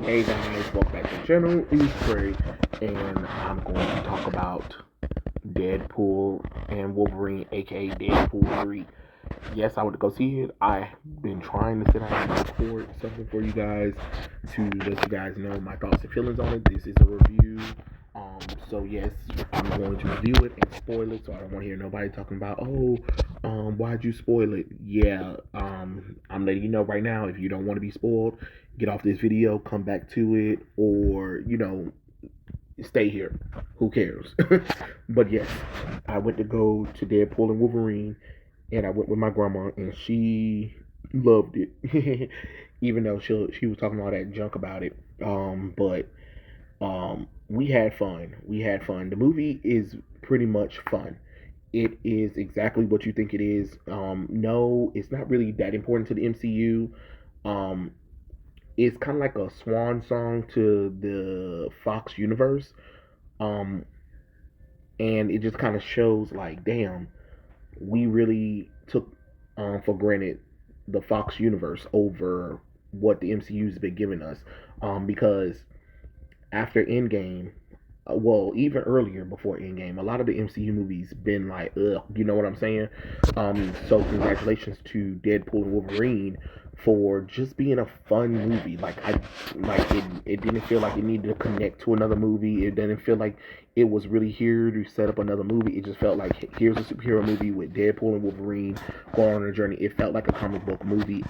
Hey guys, welcome back to the channel. It's Trey, and I'm going to talk about Deadpool and Wolverine, aka Deadpool 3. Yes, I went to go see it. I've been trying to sit down and record something for you guys to let you guys know my thoughts and feelings on it. This is a review. So yes, I'm going to review it and spoil it. So I don't want to hear nobody talking about, why'd you spoil it? Yeah, I'm letting you know right now. If you don't want to be spoiled, get off this video, come back to it, or stay here. Who cares? But yes, I went to go to Deadpool and Wolverine, and I went with my grandma, and she loved it, even though she was talking all that junk about it. But we had fun. We had fun. The movie is pretty much fun. It is exactly what you think it is. No, it's not really that important to the MCU. Um, it's kind of like a swan song to the Fox universe. Um, and it just kind of shows like, damn, we really took for granted the Fox universe over what the MCU's been giving us. Because after Endgame, well, even earlier before Endgame, a lot of the MCU movies been like, ugh, you know what I'm saying? So congratulations to Deadpool and Wolverine for just being a fun movie. It didn't feel like it needed to connect to another movie. It didn't feel like it was really here to set up another movie. It just felt like here's a superhero movie with Deadpool and Wolverine going on a journey. It felt like a comic book movie.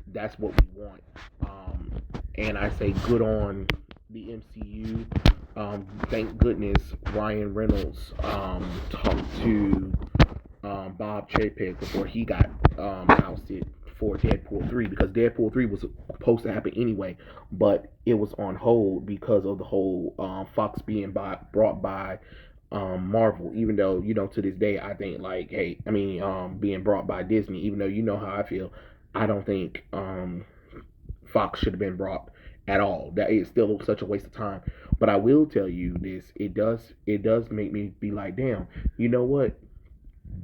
That's what we want. And I say good on the MCU. Thank goodness Ryan Reynolds talked to Bob Chapek before he got ousted for Deadpool 3, because Deadpool 3 was supposed to happen anyway, but it was on hold because of the whole Fox being brought by Marvel. Even though, to this day, I think, like, hey, I mean, being brought by Disney, even though you know how I feel, I don't think Fox should have been brought at all. That is still such a waste of time. But I will tell you this: it does make me be like, damn, you know what?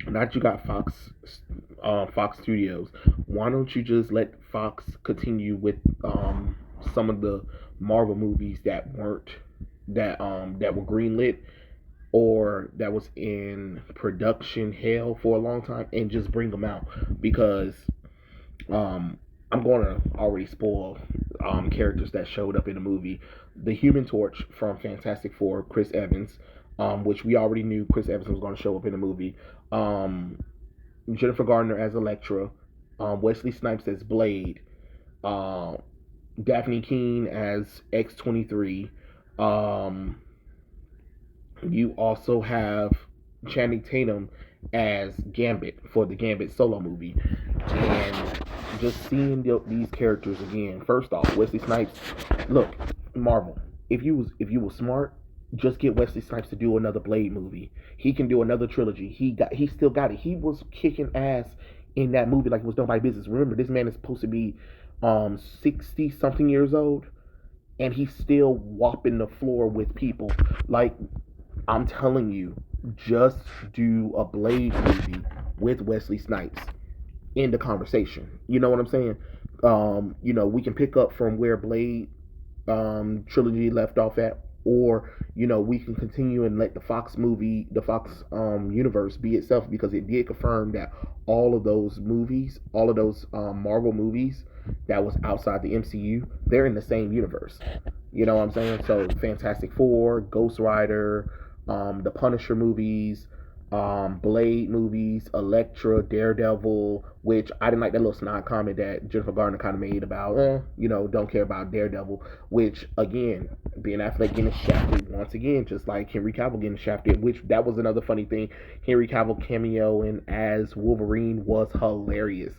Now that you got Fox Studios, why don't you just let Fox continue with some of the Marvel movies that weren't that were greenlit or that was in production hell for a long time, and just bring them out? Because um, I'm going to already spoil characters that showed up in the movie. The Human Torch from Fantastic Four, Chris Evans, which we already knew Chris Evans was going to show up in the movie. Um, Jennifer Gardner as Elektra, Wesley Snipes as Blade, uh, Daphne Keene as X-23. Um, you also have Channing Tatum as Gambit for the Gambit solo movie, and just seeing these characters again. First off, Wesley Snipes. Look, Marvel. If you was smart, just get Wesley Snipes to do another Blade movie. He can do another trilogy. He still got it. He was kicking ass in that movie like it was nobody's business. Remember, this man is supposed to be 60 something years old, and he's still whopping the floor with people. Like, I'm telling you, just do a Blade movie with Wesley Snipes in the conversation. You know what I'm saying? We can pick up from where Blade trilogy left off at, or we can continue and let the Fox universe be itself, because it did confirm that all of those Marvel movies that was outside the MCU, they're in the same universe. You know what I'm saying? So Fantastic Four, Ghost Rider, the Punisher movies, Blade movies, Elektra, Daredevil, which I didn't like that little snide comment that Jennifer Garner kind of made about, don't care about Daredevil, which, again, Ben Affleck getting shafted once again, just like Henry Cavill getting shafted, which that was another funny thing. Henry Cavill cameoing as Wolverine was hilarious.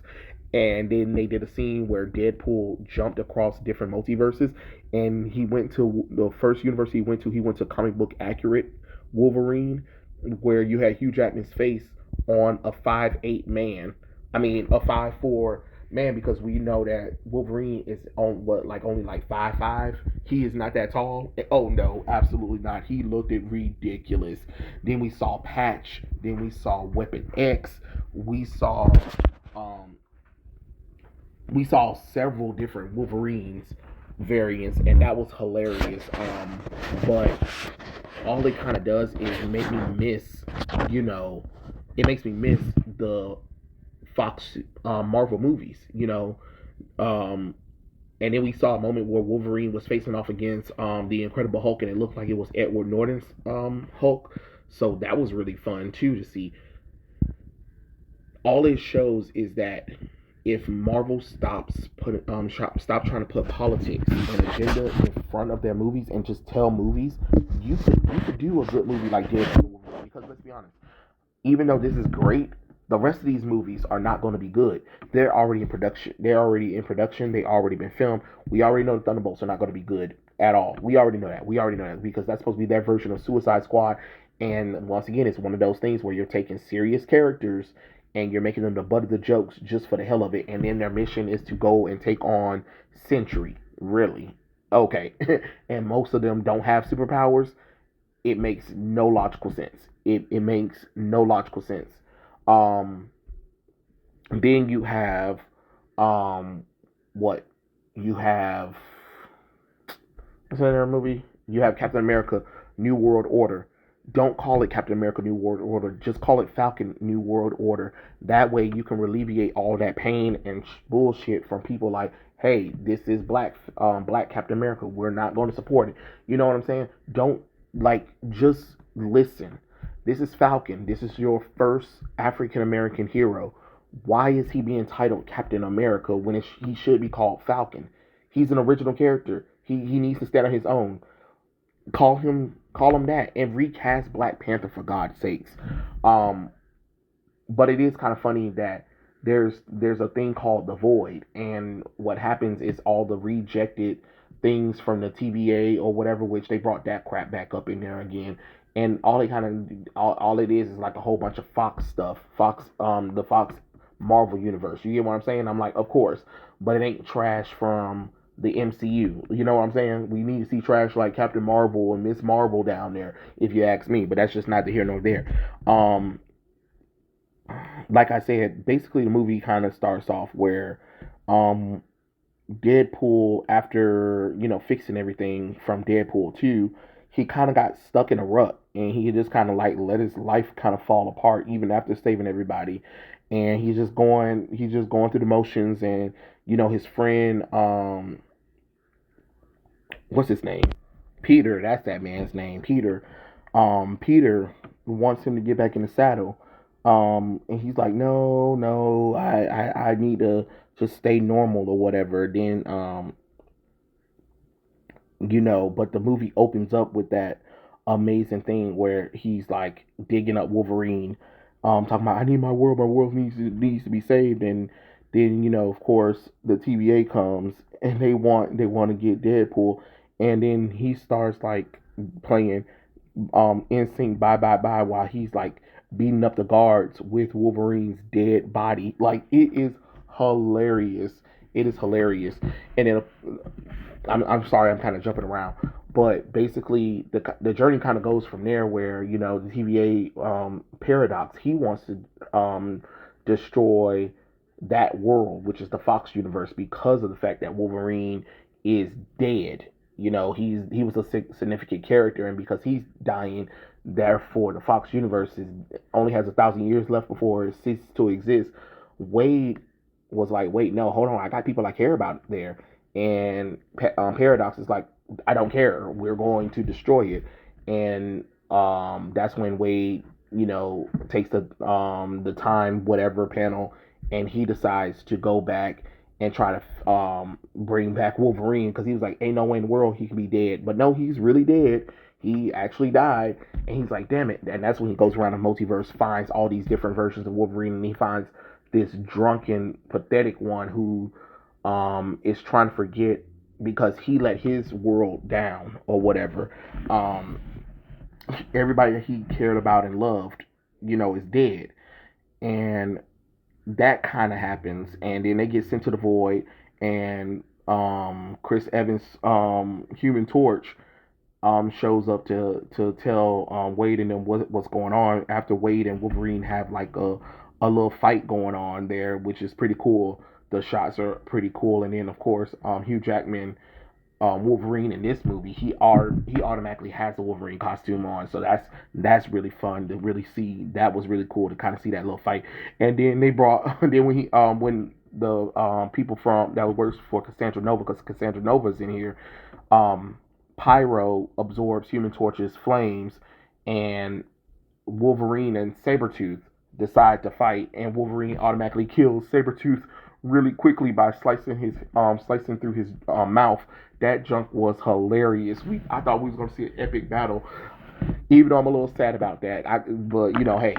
And then they did a scene where Deadpool jumped across different multiverses, and he went to the first universe he went to comic book accurate Wolverine, where you had Hugh Jackman's face on a 5'8" man. I mean, a 5'4" man, because we know that Wolverine is on only like 5'5". He is not that tall. Oh no, absolutely not. He looked it ridiculous. Then we saw Patch. Then we saw Weapon X. We saw um we saw several different Wolverines variants, and that was hilarious. But all it kind of does is make me miss, you know, it makes me miss the Fox Marvel movies, um, and then we saw a moment where Wolverine was facing off against the Incredible Hulk, and it looked like it was Edward Norton's Hulk. So that was really fun too to see. All it shows is that if Marvel stop trying to put politics and agenda in front of their movies and just tell movies, you could do a good movie like Deadpool. Because let's be honest, even though this is great, the rest of these movies are not going to be good. They're already in production. They're already in production. They already been filmed. We already know the Thunderbolts are not going to be good at all. We already know that. We already know that because that's supposed to be their version of Suicide Squad. And once again, it's one of those things where you're taking serious characters and you're making them the butt of the jokes just for the hell of it. And then their mission is to go and take on Sentry. Really? Okay. And most of them don't have superpowers. It makes no logical sense. It makes no logical sense. Um, then you have what you have. What's another movie? You have Captain America: New World Order. Don't call it Captain America: New World Order. Just call it Falcon: New World Order. That way you can alleviate all that pain and bullshit from people like, hey, this is Black Captain America. We're not going to support it. You know what I'm saying? Don't just listen. This is Falcon. This is your first African American hero. Why is he being titled Captain America when he should be called Falcon? He's an original character. He needs to stand on his own. Call him that and recast Black Panther for God's sakes. Um, but it is kind of funny that there's a thing called the void, and what happens is all the rejected things from the TVA or whatever, which they brought that crap back up in there again. And all it is like a whole bunch of Fox stuff, the Fox Marvel universe. You get what I'm saying? I'm like, of course, but it ain't trash from the MCU. You know what I'm saying? We need to see trash like Captain Marvel and Miss Marvel down there, if you ask me. But that's just neither here nor there. Like I said, basically the movie kind of starts off where um Deadpool, after fixing everything from Deadpool 2, he kind of got stuck in a rut, and he just kind of like let his life kind of fall apart even after saving everybody. And he's just going through the motions. And his friend, what's his name, Peter, that's that man's name, Peter. Peter wants him to get back in the saddle. And he's like, no, no, I need to just stay normal or whatever. Then, but the movie opens up with that amazing thing where he's like digging up Wolverine, talking about, I need my world needs to be saved. And then, of course, the TVA comes and they want to get Deadpool. And then he starts like playing NSYNC Bye Bye Bye while he's like beating up the guards with Wolverine's dead body. Like, it is hilarious. It is hilarious. And then I'm sorry, I'm kind of jumping around, but basically the journey kind of goes from there where the TVA Paradox, he wants to destroy that world, which is the Fox universe, because of the fact that Wolverine is dead. He was a significant character, and because he's dying, therefore the Fox universe only has 1,000 years left before it ceases to exist. Wade was like, wait, no, hold on, I got people I care about there. And Paradox is like, I don't care, we're going to destroy it. And that's when Wade takes the time whatever panel, and he decides to go back and try to bring back Wolverine, because he was like, ain't no way in the world he can be dead. But no, he's really dead. He actually died. And he's like, damn it. And that's when he goes around the multiverse, finds all these different versions of Wolverine, and he finds this drunken, pathetic one who is trying to forget because he let his world down or whatever. Everybody that he cared about and loved, is dead. And that kind of happens, and then they get sent to the void, and Chris Evans, Human Torch, shows up to tell Wade and them what's going on, after Wade and Wolverine have like a little fight going on there, which is pretty cool. The shots are pretty cool, and then of course Hugh Jackman Wolverine in this movie, he automatically has the Wolverine costume on. So that's really fun to really see. That was really cool to kind of see that little fight. And then they brought then when the people from that works for Cassandra Nova, because Cassandra Nova's in here, um, Pyro absorbs Human Torch's flames, and Wolverine and Sabretooth decide to fight, and Wolverine automatically kills Sabretooth really quickly by slicing through his mouth. That junk was hilarious. I thought we was gonna see an epic battle, even though I'm a little sad about that. But hey,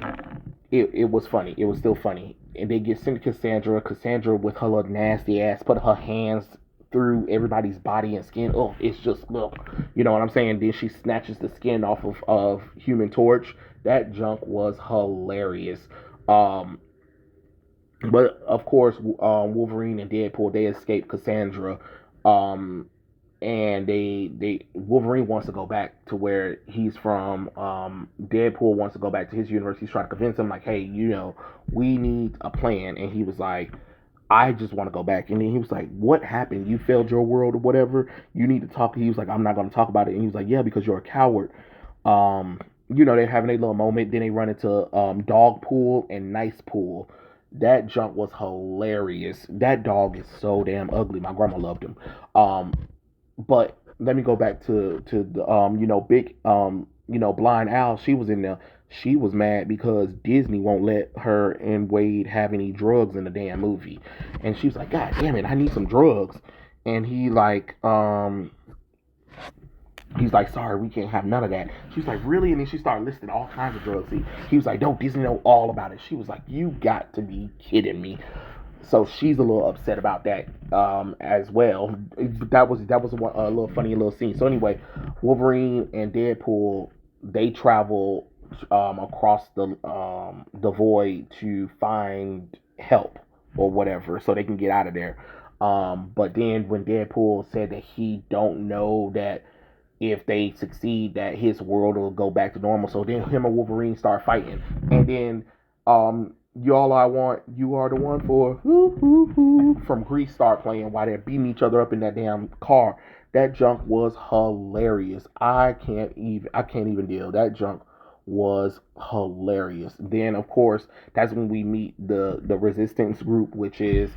it was funny. It was still funny. And they get sent to Cassandra. Cassandra with her little nasty ass put her hands through everybody's body and skin. Oh, it's just look. You know what I'm saying? Then she snatches the skin off of Human Torch. That junk was hilarious. Um, but of course, Wolverine and Deadpool, they escape Cassandra. Um, and they Wolverine wants to go back to where he's from. Deadpool wants to go back to his universe. He's trying to convince him like, hey, we need a plan. And he was like, I just want to go back. And then he was like, what happened? You failed your world or whatever. You need to talk. He was like, I'm not going to talk about it. And he was like, yeah, because you're a coward. Um, they're having a little moment. Then they run into Dog Pool and Nice Pool. That junk was hilarious. That dog is so damn ugly. My grandma loved him. Um, but let me go back to the big blind Al. She was in there. She was mad because Disney won't let her and Wade have any drugs in the damn movie, and she was like, God damn it, I need some drugs. And he's like, sorry, we can't have none of that. She was like, really? And then she started listing all kinds of drugs. He was like, don't Disney know all about it? She was like, you got to be kidding me. So she's a little upset about that as well. That was a little funny little scene. So anyway, Wolverine and Deadpool, they travel across the void to find help or whatever, so they can get out of there. But then when Deadpool said that he don't know that if they succeed that his world will go back to normal. So then him and Wolverine start fighting. And then You All I Want, You Are the One for from Grease start playing while they're beating each other up in that damn car. That junk was hilarious. I can't even deal. That junk was hilarious. Then of course that's when we meet the resistance group, which is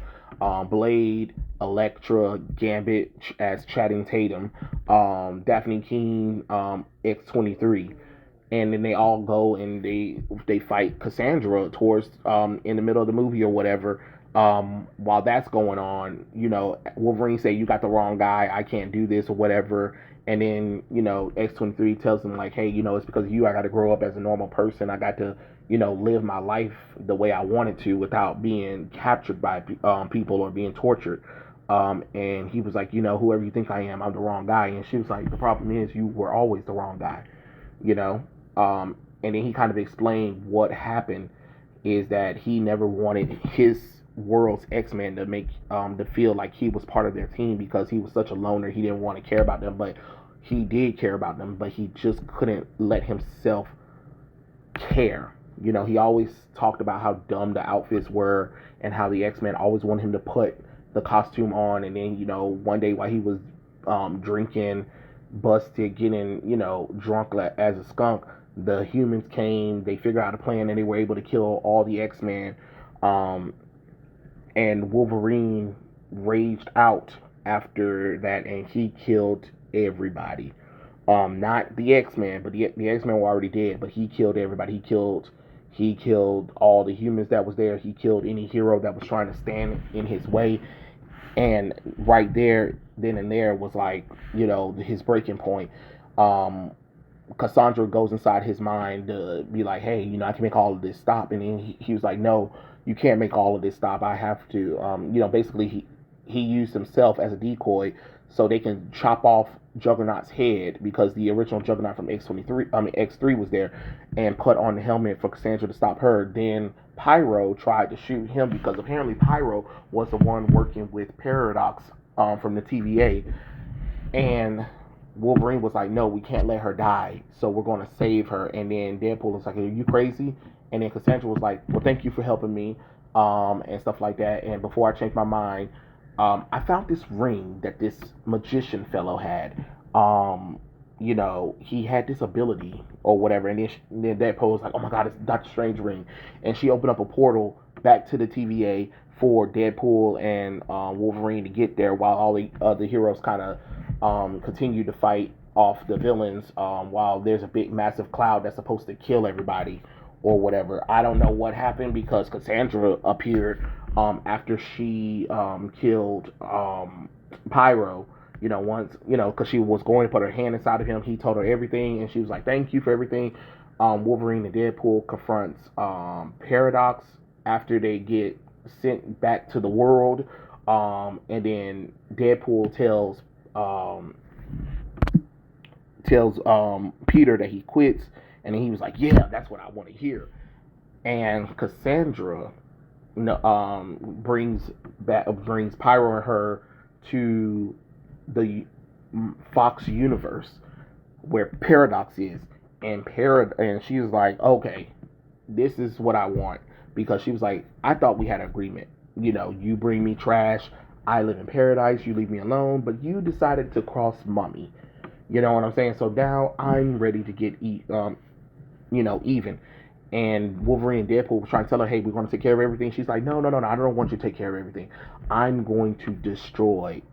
Blade, Elektra, Gambit as Channing Tatum, Daphne Keene, X-23, and then they all go and they fight Cassandra towards in the middle of the movie or whatever. While that's going on, Wolverine say, you got the wrong guy, I can't do this or whatever. And then X-23 tells him like, hey, it's because of you I got to grow up as a normal person. I got to live my life the way I wanted to without being captured by people or being tortured. And he was like, whoever you think I am, I'm the wrong guy. And she was like, the problem is you were always the wrong guy. you know. And then he kind of explained what happened is that he never wanted his world's X-Men to make to feel like he was part of their team because he was such a loner. He didn't want to care about them, but he did care about them, but he just couldn't let himself care. He always talked about how dumb the outfits were and how the X-Men always wanted him to put the costume on, and then one day while he was drinking, busted, getting drunk as a skunk, the humans came, they figured out a plan, and they were able to kill all the X-Men. And Wolverine raged out after that, and he killed everybody. Not the X-Men, but the X-Men were already dead, but he killed everybody. He killed all the humans that was there. He killed any hero that was trying to stand in his way. And right there, then and there was like, his breaking point. Cassandra goes inside his mind to be like, hey, I can make all of this stop. And then he was like, no, you can't make all of this stop. I have to, basically he used himself as a decoy so they can chop off Juggernaut's head, because the original Juggernaut from X3 was there, and put on the helmet for Cassandra to stop her. Then Pyro tried to shoot him because apparently Pyro was the one working with Paradox from the TVA. And Wolverine was like, no, we can't let her die, so we're going to save her. And then Deadpool was like, are you crazy? And then Cassandra was like, well, thank you for helping me, and stuff like that. And before I change my mind, I found this ring that this magician fellow had. Um, he had this ability or whatever, and then Deadpool was like, "Oh my God, it's Doctor Strange ring," and she opened up a portal back to the TVA for Deadpool and Wolverine to get there, while all the other heroes kind of continue to fight off the villains. While there's a big, massive cloud that's supposed to kill everybody or whatever. I don't know what happened because Cassandra appeared after she killed Pyro. Once because she was going to put her hand inside of him, he told her everything, and she was like, "Thank you for everything." Wolverine and Deadpool confronts Paradox after they get sent back to the world, and then Deadpool tells Peter that he quits, and then he was like, "Yeah, that's what I want to hear." And Cassandra brings Pyro and her to the Fox universe where Paradox is, and she's like, "Okay, this is what I want," because she was like, "I thought we had an agreement. You bring me trash, I live in paradise, you leave me alone, but you decided to cross mommy. You know what I'm saying? So now I'm ready to get even." And Wolverine and Deadpool was trying to tell her, "Hey, we're going to take care of everything." She's like, "No, no, no, no, I don't want you to take care of everything. I'm going to destroy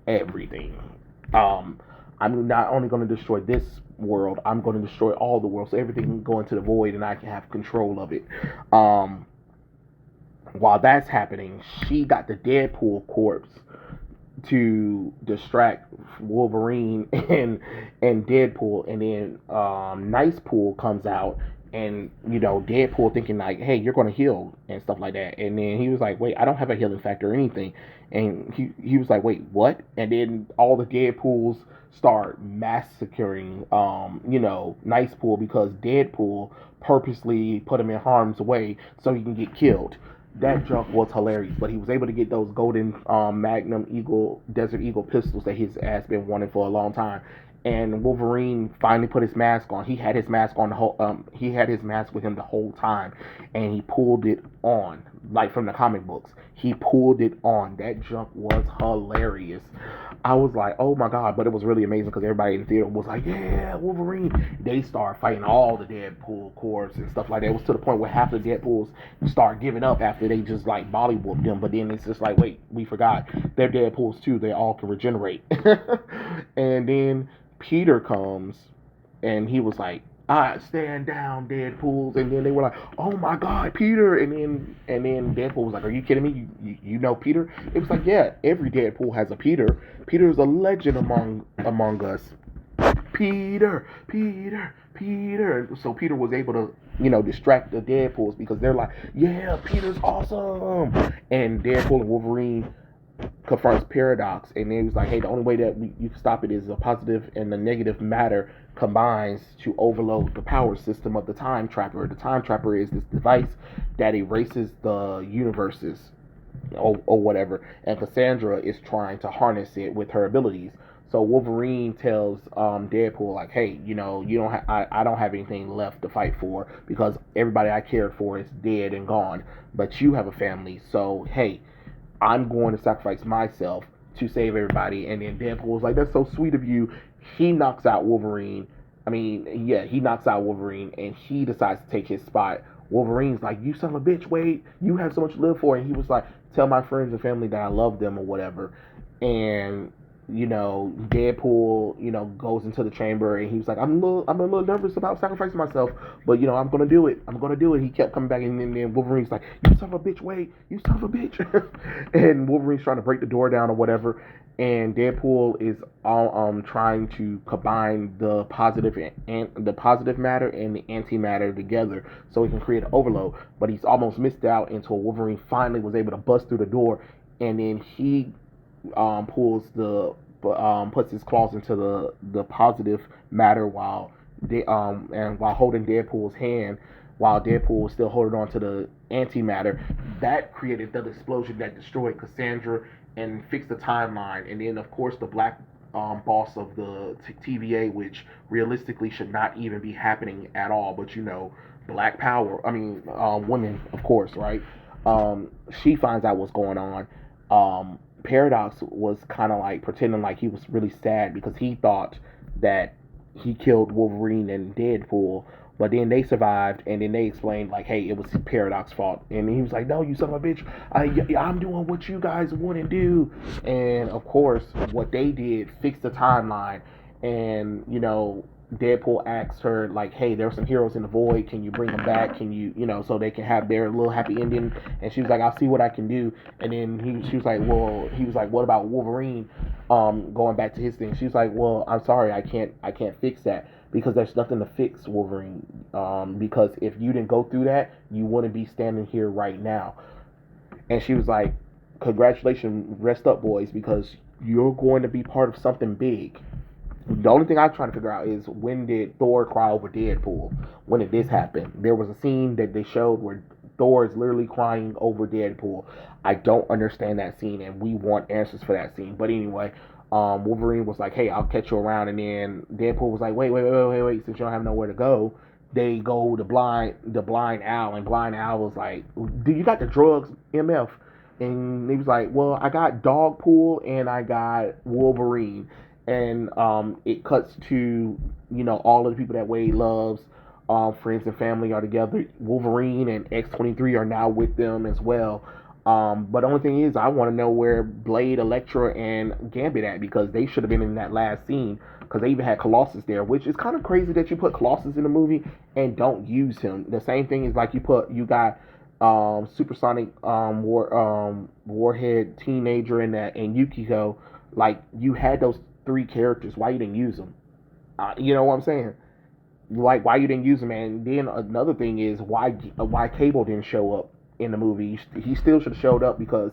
everything. Um, I'm not only going to destroy this world, I'm going to destroy all the world, so everything can go into the void, and I can have control of it." Um, while that's happening, she got the Deadpool corpse to distract Wolverine and Deadpool, and then Nice Pool comes out, and Deadpool thinking like, "Hey, you're gonna heal," and stuff like that, and then he was like, "Wait, I don't have a healing factor or anything," and he was like, "Wait, what?" And then all the Deadpools start massacring Nice Pool because Deadpool purposely put him in harm's way so he can get killed. That junk was hilarious, but he was able to get those golden Magnum Eagle, Desert Eagle pistols that his ass been wanting for a long time. And Wolverine finally put his mask on. He had his mask on the whole. He had his mask with him the whole time, and he pulled it on like from the comic books. He pulled it on. That junk was hilarious. I was like, "Oh my God!" But it was really amazing because everybody in the theater was like, "Yeah, Wolverine!" They start fighting all the Deadpool corps and stuff like that. It was to the point where half the Deadpools start giving up after they just like bollywooped them. But then it's just like, wait, we forgot they're Deadpools too. They all can regenerate. And then Peter comes, and he was like, stand down, Deadpools." And then they were like, "Oh my God, Peter!" And then Deadpool was like, "Are you kidding me? You know Peter?" It was like, "Yeah, every Deadpool has a Peter. Peter is a legend among us. Peter, Peter, Peter." So Peter was able to, distract the Deadpools because they're like, "Yeah, Peter's awesome." And Deadpool and Wolverine confronts Paradox, and then he was like, "Hey, the only way that you can stop it is a positive and the negative matter combines to overload the power system of the Time Trapper. The Time Trapper is this device that erases the universes or whatever, and Cassandra is trying to harness it with her abilities." So Wolverine tells Deadpool like, "Hey, you don't I don't have anything left to fight for because everybody I cared for is dead and gone, but you have a family, so hey, I'm going to sacrifice myself to save everybody." And then Deadpool was like, "That's so sweet of you." He knocks out Wolverine. I mean, yeah, he knocks out Wolverine, and he decides to take his spot. Wolverine's like, "You son of a bitch, wait, you have so much to live for." And he was like, "Tell my friends and family that I love them," or whatever. And Deadpool, goes into the chamber, and he was like, I'm a little nervous about sacrificing myself, but I'm gonna do it. I'm gonna do it." He kept coming back, and then Wolverine's like, "You son of a bitch, wait, you son of a bitch." And Wolverine's trying to break the door down or whatever, and Deadpool is all trying to combine the positive matter and the antimatter together so he can create an overload. But he's almost missed out until Wolverine finally was able to bust through the door, and then he pulls the puts his claws into the positive matter while holding Deadpool's hand, while Deadpool was still holding on to the antimatter. That created the explosion that destroyed Cassandra and fixed the timeline. And then of course the black boss of the TVA, which realistically should not even be happening at all, but black power. I mean, women, of course, right? She finds out what's going on, Paradox was kind of like pretending like he was really sad because he thought that he killed Wolverine and Deadpool, but then they survived, and then they explained like, hey, it was Paradox's fault, and he was like, no, you son of a bitch, I'm doing what you guys wouldn't do, and of course, what they did fixed the timeline, and Deadpool asked her like, "Hey, there's some heroes in the void. Can you bring them back? Can you, so they can have their little happy ending?" And she was like, "I'll see what I can do." And then she was like, "Well," he was like, "What about Wolverine? Going back to his thing." She was like, "Well, I'm sorry, I can't fix that because there's nothing to fix Wolverine. Because if you didn't go through that, you wouldn't be standing here right now." And she was like, "Congratulations, rest up, boys, because you're going to be part of something big." The only thing I'm trying to figure out is when did Thor cry over Deadpool? When did this happen? There was a scene that they showed where Thor is literally crying over Deadpool. I don't understand that scene, and we want answers for that scene. But anyway, Wolverine was like, "Hey, I'll catch you around," and then Deadpool was like, "Wait! Since you don't have nowhere to go." They go to blind Al, and blind Al was like, "Do you got the drugs, MF?" And he was like, "Well, I got Dogpool and I got Wolverine." And it cuts to all of the people that Wade loves, friends and family are together. Wolverine and X-23 are now with them as well. But the only thing is, I want to know where Blade, Elektra, and Gambit at, because they should have been in that last scene. Because they even had Colossus there, which is kind of crazy that you put Colossus in the movie and don't use him. The same thing is like you got Supersonic Warhead Teenager in that, and Yukiko. Like, you had those three characters. Why you didn't use them? You know what I'm saying? Like, why you didn't use them? And then another thing is why Cable didn't show up in the movie. He still should have showed up, because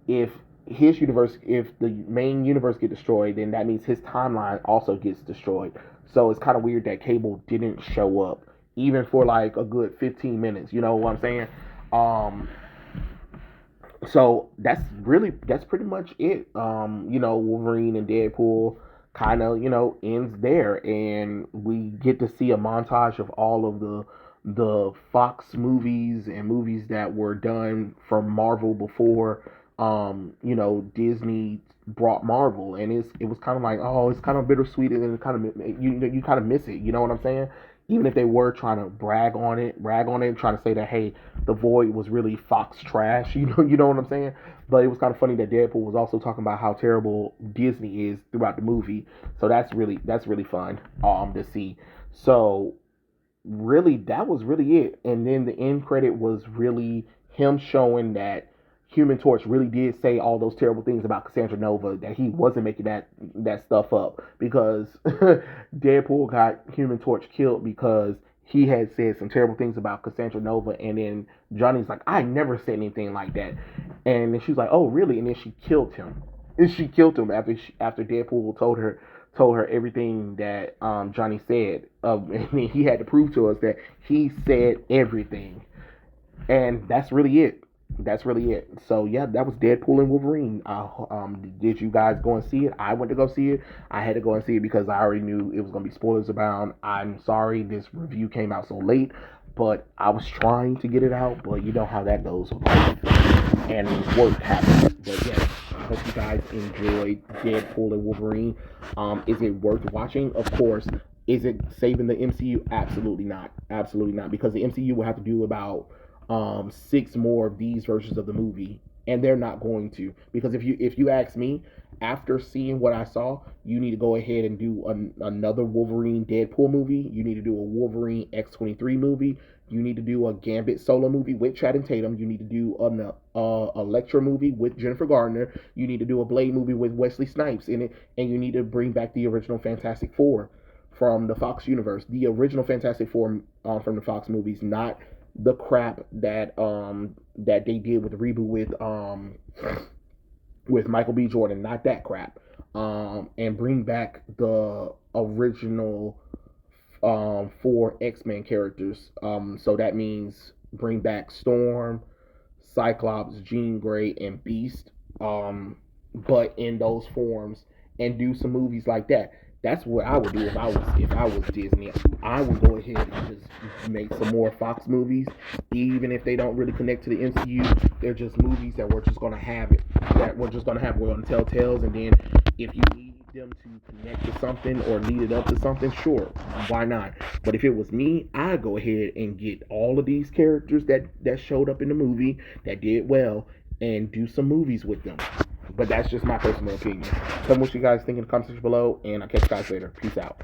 if if the main universe get destroyed, then that means his timeline also gets destroyed. So it's kind of weird that Cable didn't show up even for like a good 15 minutes. You know what I'm saying? Um, so that's pretty much it. Wolverine and Deadpool kind of ends there, and we get to see a montage of all of the Fox movies and movies that were done from Marvel before Disney brought Marvel, and it was kind of like, oh, it's kind of bittersweet, and it kind of you kind of miss it. You know what I'm saying? Even if they were trying to brag on it, trying to say that, hey, the Void was really Fox trash. You know what I'm saying? But it was kind of funny that Deadpool was also talking about how terrible Disney is throughout the movie. So that's really fun to see. So really, that was really it. And then the end credit was really him showing that Human Torch really did say all those terrible things about Cassandra Nova, that he wasn't making that stuff up, because Deadpool got Human Torch killed because he had said some terrible things about Cassandra Nova, and then Johnny's like, I never said anything like that, and then she's like, oh really, and then she killed him. And she killed him after Deadpool told her everything that Johnny said, and then he had to prove to us that he said everything, and that's really it. That's really it. So yeah, that was Deadpool and Wolverine. Did you guys go and see it? I went to go see it. I had to go and see it because I already knew it was gonna be spoilers abound. I'm sorry this review came out so late, but I was trying to get it out. But you know how that goes with life and work happens. But yes, I hope you guys enjoyed Deadpool and Wolverine. Is it worth watching? Of course. Is it saving the MCU? Absolutely not. Absolutely not. Because the MCU will have to do about six more of these versions of the movie, and they're not going to, because if you ask me, after seeing what I saw, you need to go ahead and do another Wolverine Deadpool movie. You need to do a Wolverine X-23 movie. You need to do a Gambit solo movie with Channing Tatum. You need to do an Elektra movie with Jennifer Gardner. You need to do a Blade movie with Wesley Snipes in it, and you need to bring back the original Fantastic Four from the Fox universe. The original Fantastic Four from the Fox movies, not the crap that they did with the reboot with Michael B. Jordan, not that crap. And bring back the original four X-Men characters. So that means bring back Storm, Cyclops, Jean Grey, and Beast. But in those forms, and do some movies like that. That's what I would do if I was Disney. I would go ahead and just make some more Fox movies, even if they don't really connect to the MCU. They're just movies that we're just gonna have it that we're just gonna have we're gonna tell tales, and then if you need them to connect to something or lead it up to something, sure, why not? But if it was me, I'd go ahead and get all of these characters that showed up in the movie that did well and do some movies with them. But that's just my personal opinion. Tell me what you guys think in the comment section below, and I'll catch you guys later. Peace out.